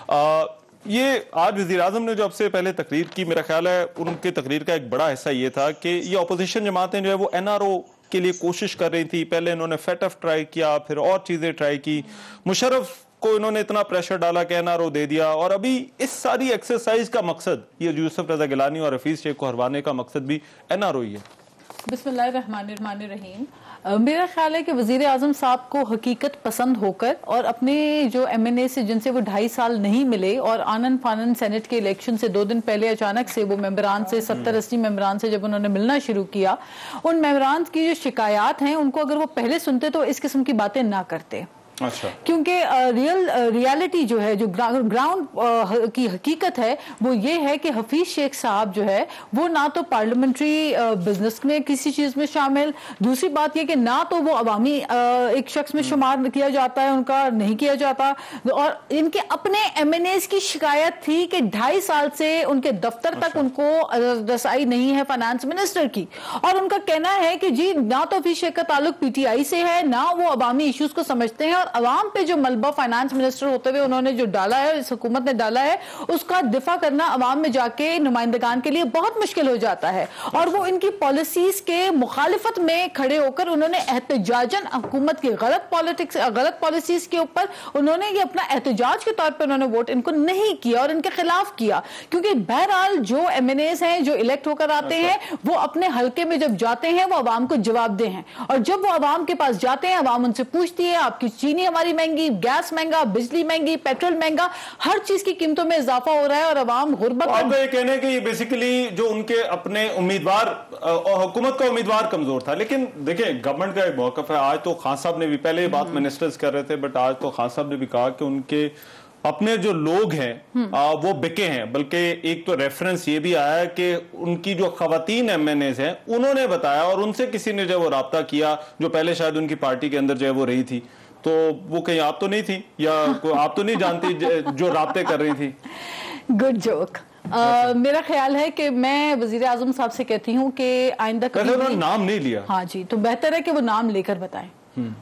ये आज वज़ीर-ए-आज़म ने जो अब से पहले तकरीर की, मेरा ख्याल है उनकी तकरीर का एक बड़ा हिस्सा ये था कि ये अपोजिशन जमातें जो है वो NRO के लिए कोशिश कर रही थी। पहले इन्होंने FATF ट्राई किया, फिर और चीज़ें ट्राई की, मुशर्रफ को इन्होंने इतना प्रेशर डाला कि NRO दे दिया, और अभी इस सारी एक्सरसाइज का मकसद, ये यूसुफ रजा गिलानी और हफीज शेख को हरवाने का मकसद भी NRO ही है। बिस्मिल्लाहिर्रहमानिर्रहीम। मेरा ख्याल है कि वज़ीर आज़म साहब को हकीकत पसंद होकर और अपने जो MNA से जिनसे वो 2.5 साल नहीं मिले और आनन फानन सेनेट के इलेक्शन से 2 दिन पहले अचानक से वो मेंबरान से 70-80 मेंबरान से जब उन्होंने मिलना शुरू किया, उन मेंबरान की जो शिकायत हैं उनको अगर वो पहले सुनते तो इस किस्म की बातें ना करते। अच्छा। क्योंकि रियलिटी जो है, जो ग्राउंड की हकीकत है वो ये है कि हफीज शेख साहब जो है वो ना तो पार्लियामेंट्री बिजनेस में किसी चीज में शामिल, दूसरी बात ये कि ना तो वो अवामी एक शख्स में शुमार किया जाता है, उनका नहीं किया जाता। और इनके अपने MNAs की शिकायत थी कि 2.5 साल से उनके दफ्तर तक उनको रसाई नहीं है फाइनेंस मिनिस्टर की, और उनका कहना है कि जी ना तो हफीज शेख का ताल्लुक PTI से है, ना वो अवामी इश्यूज को समझते हैं, और अवाम पे जो मलबा फाइनेंस मिनिस्टर होते हुए उन्होंने जो डाला है, इस हुकूमत ने डाला है, उसका दिफा करना अवाम में जाके नुमाइंदगान के लिए बहुत मुश्किल हो जाता है। और वो इनकी पॉलिसीज के मुखालिफत में खड़े होकर उन्होंने एहतजाजन हुकूमत की गलत पॉलिसीज के ऊपर उन्होंने ये अपना एहतजाज के तौर पर उन्होंने वोट इनको नहीं किया और इनके खिलाफ किया। क्योंकि बहरहाल जो MNAs हैं जो इलेक्ट होकर आते हैं वो अपने हल्के में जब जाते हैं वो अवाम को जवाबदेह हैं, और जब वो अवाम के पास जाते हैं अवाम उनसे पूछती है आपकी चीनी हमारी महंगी, गैस महंगा, बिजली महंगी, पेट्रोल महंगा, हर चीज की कीमतों में इजाफा हो रहा है और अवाम गुर्बत। आपका ये कहना है कि ये बेसिकली जो उनके अपने उम्मीदवार और हुकूमत का उम्मीदवार कमजोर था। लेकिन देखिए गवर्नमेंट का एक मौकफ है, आज तो खान साहब ने भी, पहले ये बात मिनिस्टर्स कर रहे थे, बट आज तो खान साहब ने भी कहा कि उनके अपने जो लोग हैं वो बिके हैं। बल्कि एक तो रेफरेंस ये भी आया कि उनकी जो खवातीन MNAs हैं उन्होंने बताया, और उनसे किसी ने जो वो राब्ता किया जो पहले शायद उनकी पार्टी के अंदर जो है वो रही थी, तो वो कहीं आप तो नहीं थी, या आप तो नहीं जानती जो राब्ते कर रही थी? Good joke. मेरा ख्याल है कि मैं वजीर आजम साहब से कहती हूँ कि आइंदा कभी उन्होंने नाम नहीं लिया। हाँ जी, तो बेहतर है कि वो नाम लेकर बताएं,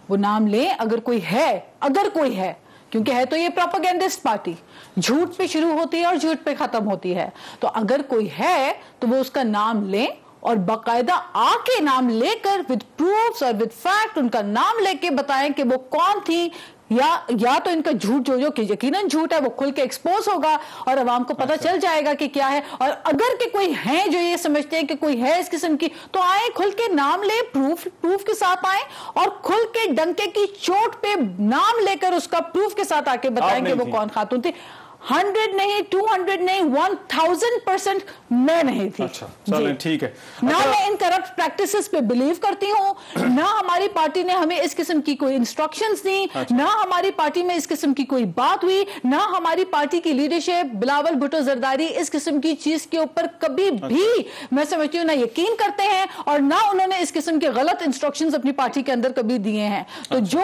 वो नाम ले अगर कोई है, क्योंकि है तो ये प्रोपेगेंडिस्ट पार्टी, झूठ पे शुरू होती है और झूठ पे खत्म होती है। तो अगर कोई है तो वो उसका नाम ले और बाकायदा आके नाम लेकर विद प्रूफ्स और विद फैक्ट उनका नाम लेके बताएं कि वो कौन थी, या तो इनका झूठ जो कि यकीनन झूठ है वो खुल के एक्सपोज होगा और अवाम को पता चल जाएगा कि क्या है। और अगर के कोई है जो ये समझते हैं कि कोई है इस किस्म की, तो आए खुल के नाम ले, प्रूफ के साथ आए और खुल के डंके की चोट पे नाम लेकर उसका प्रूफ के साथ आके बताएंगे वो कौन खातून थी। 100 नहीं, 200 नहीं, 1000% मैं नहीं थी। अच्छा, चलें ठीक है। ना मैं इन करप्ट प्रैक्टिसेस पे बिलीव करती हूँ, ना हमारी पार्टी ने हमें इस किस्म की कोई इंस्ट्रक्शंस दी, ना हमारी पार्टी में इस किस्म की कोई बात हुई, ना हमारी पार्टी की लीडरशिप बिलावल भुट्टो जरदारी इस किस्म की चीज के ऊपर कभी भी मैं समझती हूँ ना यकीन करते हैं, और ना उन्होंने इस किस्म के गलत इंस्ट्रक्शंस अपनी पार्टी के अंदर कभी दिए हैं। तो जो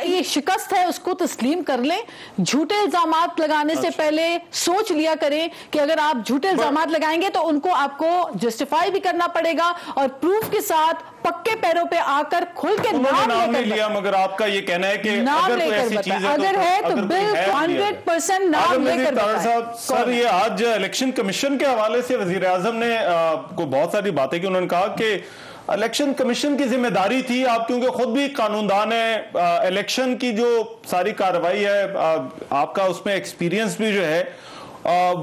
ये शिकस्त है उसको तस्लीम कर लें। झूठे इल्जामात लगाने से पहले सोच लिया करें कि अगर आप झूठे इल्जामात लगाएंगे तो उनको आपको जस्टिफाई भी करना पड़ेगा, और प्रूफ के साथ पक्के पैरों पे आकर खुल के नाम नहीं लिया। मगर आपका ये कहना है कि अगर कोई ऐसी चीज है तो बिल्कुल 100% नाम लेकर बताएं। सर ये आज इलेक्शन कमीशन के हवाले से वजीर आजम ने को बहुत सारी बातें की। उन्होंने कहा कि इलेक्शन कमीशन की जिम्मेदारी थी, आप क्योंकि खुद भी कानूनदान है, इलेक्शन की जो सारी कार्रवाई है आपका उसमें एक्सपीरियंस भी जो है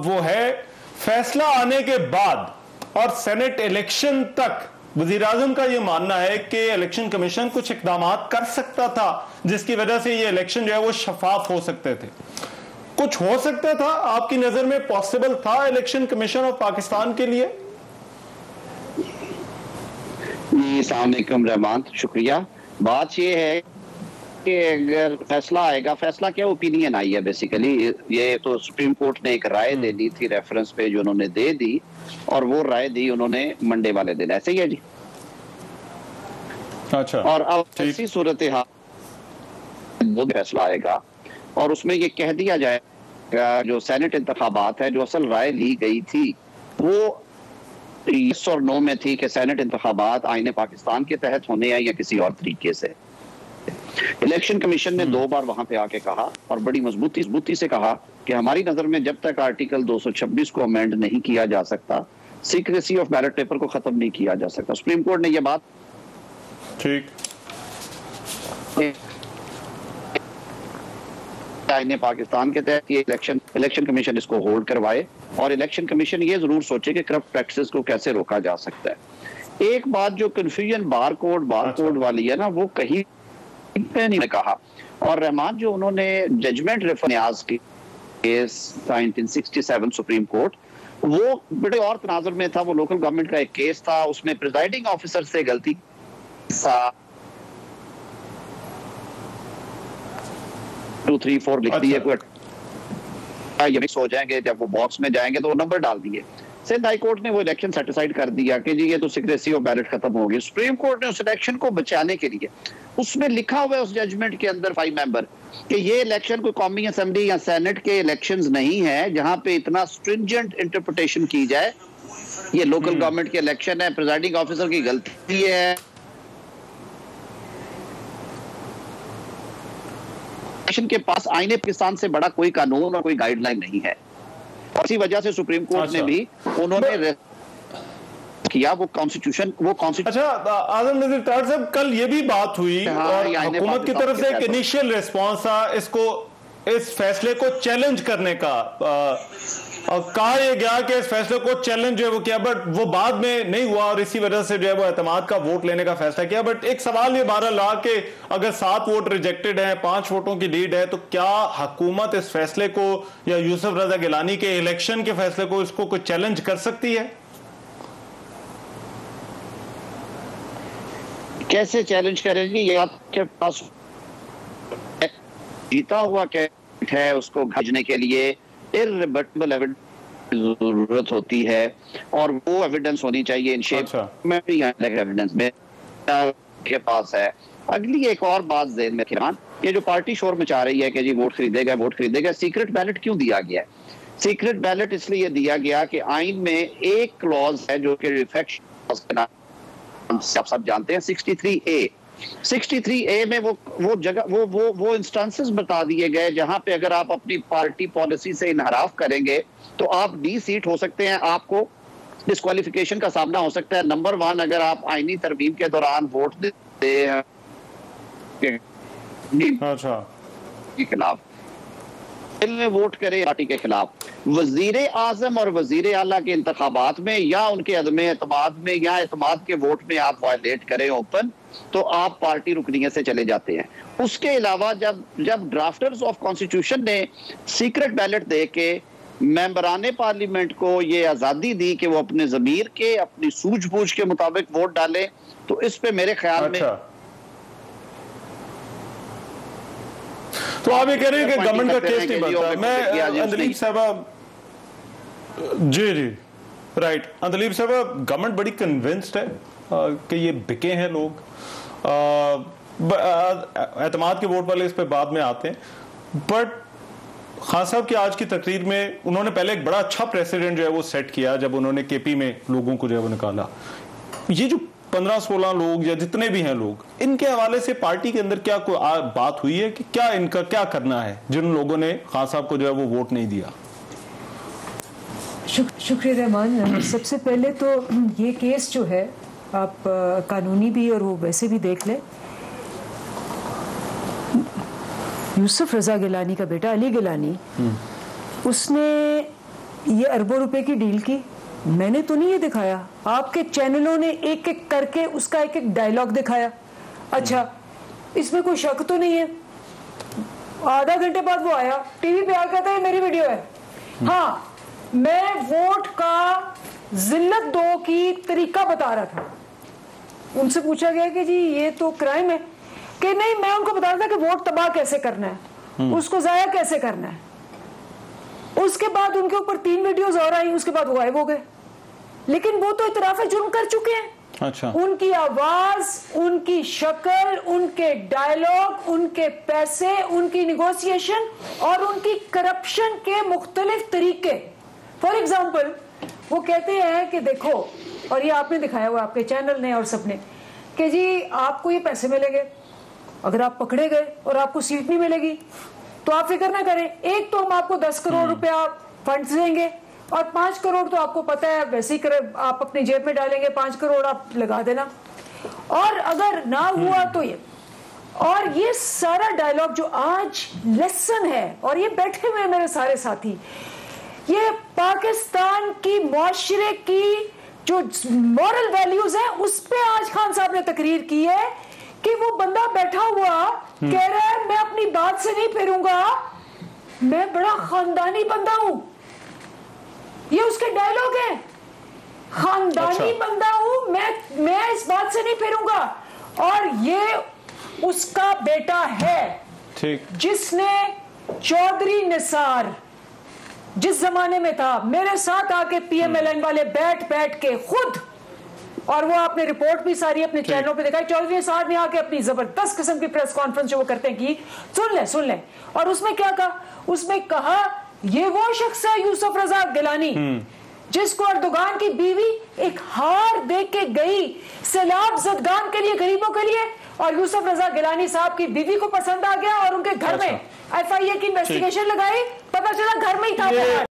वो है, फैसला आने के बाद और सेनेट इलेक्शन तक वजीर आजम का ये मानना है कि इलेक्शन कमीशन कुछ इकदाम कर सकता था जिसकी वजह से ये इलेक्शन जो है वो शफाफ हो सकते थे। कुछ हो सकता था आपकी नजर में, पॉसिबल था इलेक्शन कमीशन ऑफ पाकिस्तान के लिए? अस्सलाम वालेकुम रहमान, शुक्रिया। बात ये है कि अगर फैसला आएगा, फैसला क्या ओपिनियन आई है बेसिकली, ये तो सुप्रीम कोर्ट ने एक राय दे दी थी रेफरेंस पे जो उन्होंने दे दी, और वो राय दी उन्होंने मंडे वाले दिन, ऐसे ही है जी। अच्छा, और अब ऐसी सूरत हाल वो फैसला आएगा और उसमें ये कह दिया जाएगा जो सेनेट इंतखाबात है, जो असल राय ली गई थी वो यस और नो में थी कि सेनेट इंतखाबात आईने पाकिस्तान के तहत होने या किसी और तरीके से। इलेक्शन कमीशन ने 2 बार वहां पे आके कहा और बड़ी मजबूती से कहा कि हमारी नजर में जब तक आर्टिकल 226 को अमेंड नहीं किया जा सकता, सीक्रेसी ऑफ बैलेट पेपर को खत्म नहीं किया जा सकता। सुप्रीम कोर्ट ने यह बात ठीक आईने पाकिस्तान के तहत ये इलेक्शन कमीशन इसको होल्ड करवाए और इलेक्शन कमीशन ये जरूर सोचे कि करप्ट प्रैक्टिस को कैसे रोका जा सकता है। एक बात जो कंफ्यूजन बार कोड वाली है ना, वो कहीं पे नहीं कहा। और रहमान जो उन्होंने जजमेंट रेफर न्याज की केस 1967 सुप्रीम कोर्ट, वो बड़े और तनाजुर में था। वो लोकल गवर्नमेंट का एक केस था, उसमें प्रिजाइडिंग ऑफिसर से गलती 2, 3, 4 लिख दिए, ये मिक्स हो जाएंगे, जब वो बॉक्स में जाएंगे तो वो नंबर डाल दिए। सिंध हाई कोर्ट ने वो इलेक्शन सेटिसाइड कर दिया कि जी ये तो सीक्रेसी ऑफ बैलेट खत्म हो गई। सुप्रीम कोर्ट ने उस इलेक्शन को बचाने के लिए, उसमें लिखा हुआ है उस जजमेंट के अंदर 5 मेंबर कि ये इलेक्शन कोई कौमी असेंबली या सेनेट के इलेक्शंस नहीं है जहां पे इतना स्ट्रिंजेंट इंटरप्रिटेशन की जाए। ये लोकल गवर्नमेंट के इलेक्शन है, प्रिजाइडिंग ऑफिसर की गलती है, के पास आईने पाकिस्तान से बड़ा कोई कानून और कोई गाइडलाइन नहीं है। और इसी वजह से सुप्रीम कोर्ट ने भी उन्होंने किया वो कॉन्स्टिट्यूशन। अच्छा आजम नजीर तार साहब, कल ये भी बात हुई और हुकूमत की तरफ से एक इनिशियल रिस्पांस था इस फैसले को चैलेंज करने का। कहा यह गया कि इस फैसले को चैलेंज जो है वो किया, बट वो बाद में नहीं हुआ और इसी वजह से जो है वो एतमाद का वोट लेने का फैसला किया। बट एक सवाल ये बहरहाल रहा कि अगर 7 वोट रिजेक्टेड हैं, 5 वोटों की लीड है, तो क्या हुकूमत इस फैसले को या यूसुफ रजा गिलानी के इलेक्शन के फैसले को इसको कोई चैलेंज कर सकती है? कैसे चैलेंज करेंगी? ये आपके पास जीता हुआ कैंडिडेट है, उसको भेजने के लिए इररिबटेबल एविडेंस जरूरत होती है और वो एविडेंस होनी चाहिए इन शेप में भी एविडेंस में के पास है। अगली एक और बात ज़हन में रखना, ये जो पार्टी शोर मचा रही है कि जी वोट खरीदेगा, सीक्रेट बैलेट क्यों दिया गया है? सीक्रेट बैलेट इसलिए दिया गया कि आइन में एक क्लॉज है जो कि रिफेक्शन आप सब जानते हैं 63A में वो जगह वो इंस्टेंसेस बता दिए गए जहां पे अगर आप अपनी पार्टी पॉलिसी से इनहराफ करेंगे तो आप डी सीट हो सकते हैं, आपको डिस्क्वालिफिकेशन का सामना हो सकता है। नंबर 1, अगर आप आईनी तरमीम के दौरान वोट देते हैं के खिलाफ, में वोट करे पार्टी के खिलाफ, वजीर आजम और वजीर आला के इंतखाबात में या उनके अदम एतमाद में या एतमाद के वोट में आप वायलेट करें ओपन, तो आप पार्टी रुकनियत से चले जाते हैं। उसके अलावा जब ड्राफ्टर्स ऑफ कॉन्स्टिट्यूशन ने सीक्रेट बैलेट दे के मेंबराने पार्लियामेंट को ये आजादी दी कि वो अपने ज़मीर के, अपनी सूझबूझ के मुताबिक वोट डालें, तो इस पे मेरे ख्याल में तो आप ये कह रहे हैं कि गवर्नमेंट का केस नहीं बनता। मैं अंदलीब साहबा जी राइट, अंदलीब साहबा गवर्नमेंट बड़ी कन्विंस्ड है कि ये बिके हैं लोग। एतमाद के वोट वाले इस पे बाद में आते हैं, बट खान साहब की आज की तकरीर में उन्होंने पहले एक बड़ा अच्छा प्रेसिडेंट जो है वो सेट किया जब उन्होंने केपी में लोगों को जो है वो निकाला। ये जो 15-16 लोग या जितने भी हैं लोग, इनके हवाले से पार्टी के अंदर क्या कोई बात हुई है कि क्या इनका क्या करना है जिन लोगों ने खान साहब को जो है वो वोट नहीं दिया? शुक्रिया रहमान। सबसे पहले तो ये केस जो है आप कानूनी भी और वो वैसे भी देख लें। यूसुफ रजा गिलानी का बेटा अली गिलानी, उसने ये अरबों रुपए की डील की। मैंने तो नहीं ये दिखाया, आपके चैनलों ने एक एक करके उसका एक एक डायलॉग दिखाया। अच्छा, इसमें कोई शक तो नहीं है? आधा घंटे बाद वो आया टीवी पे आकर कहता है मेरी वीडियो है। हाँ, मैं वोट का जिल्लत दो की तरीका बता रहा था। उनसे पूछा गया कि जी ये तो क्राइम है, कि नहीं, मैं उनको बता रहा था कि वोट तबाह कैसे करना है, उसको जाया कैसे करना है। उसके बाद उनके ऊपर 3 वीडियोस और आई, उसके बाद वो गायब हो गए। लेकिन वो तो इतराफ जुर्म कर चुके हैं। अच्छा। उनकी आवाज, उनकी शक्ल, उनके डायलॉग, उनके पैसे, उनकी निगोशिएशन और उनकी करप्शन के मुख्तलिफ तरीके। फॉर एग्जाम्पल, वो कहते हैं कि देखो, और ये आपने दिखाया हुआ आपके चैनल ने और सबने, कि जी आपको ये पैसे मिलेंगे अगर आप पकड़े गए और आपको सीट नहीं मिलेगी, तो आप फिक्र ना करें, एक तो हम आपको 10 करोड़ रुपया फंड्स देंगे और 5 करोड़ तो आपको पता है वैसे ही आप अपनी जेब में डालेंगे, 5 करोड़ आप लगा देना, और अगर ना हुआ तो ये, और ये सारा डायलॉग जो आज लेसन है, और ये बैठे हुए मेरे सारे साथी, ये पाकिस्तान की मुआशरे की जो मॉरल वैल्यूज है उस पे आज खान साहब ने तकरीर की है कि वो बंदा बैठा हुआ कह रहा है मैं अपनी बात से नहीं फिरूंगा, मैं बड़ा खानदानी बंदा हूं। ये उसके डायलॉग है, खानदानी बंदा हूं मैं इस बात से नहीं फिरूंगा। और ये उसका बेटा है, ठीक, जिसने चौधरी निसार जिस जमाने में था मेरे साथ आके पीएमएलएन वाले बैठ के खुद, और वो आपने रिपोर्ट भी सारी अपने चैनलों पे दिखाई, चौधरी निसार ने आके अपनी जबरदस्त किस्म की प्रेस कॉन्फ्रेंस जो वो करते हैं की, सुन ले। और उसमें क्या कहा, उसमें कहा ये वो शख्स है यूसुफ रजा गिलानी जिसको अर्दोगान की बीवी एक हार दे के गई सैलाब ज़दगान के लिए, गरीबों के लिए, और यूसुफ रजा गिलानी साहब की बीवी को पसंद आ गया और उनके घर में एफआईए की इन्वेस्टिगेशन लगाई, पता चला घर में ही था।